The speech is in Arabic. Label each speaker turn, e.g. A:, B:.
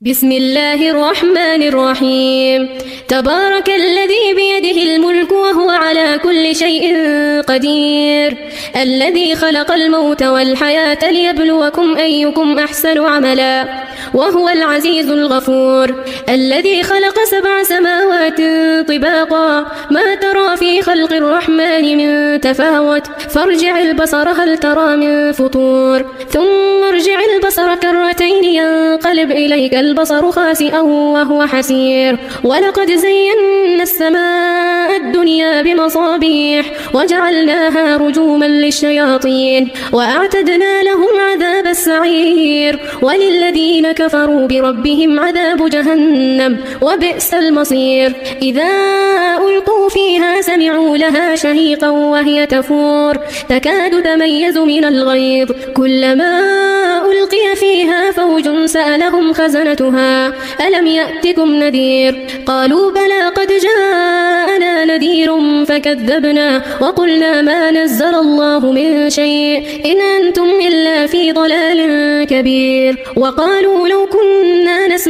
A: بسم الله الرحمن الرحيم. تبارك الذي بيده الملك وهو على كل شيء قدير، الذي خلق الموت والحياة ليبلوكم أيكم أحسن عملا، وهو العزيز الغفور، الذي خلق 7 سماوات طباقا ما ترى في خلق الرحمن من تفاوت، فارجع البصر هل ترى من فطور، ثم ارجع البصر كرتين ينقلب إليك البصر خاسئا وهو حسير، ولقد زينا السماء الدنيا بمصابيح وجعلناها رجوما للشياطين وأعتدنا لهم عذاب السعير، وللذين كفروا بربهم عذاب جهنم وبئس المصير. إذا ألقوا فيها سمعوا لها شهيقا وهي تفور تكاد تميز من الغيظ، كلما ألقي فيها فوج سألهم خزنتها ألم يأتكم نذير، قالوا بلى قد جاءنا نذير فكذبنا وقلنا ما نزل الله من شيء إن أنتم إلا في ضلال كبير، وقالوا لو كنا نسمع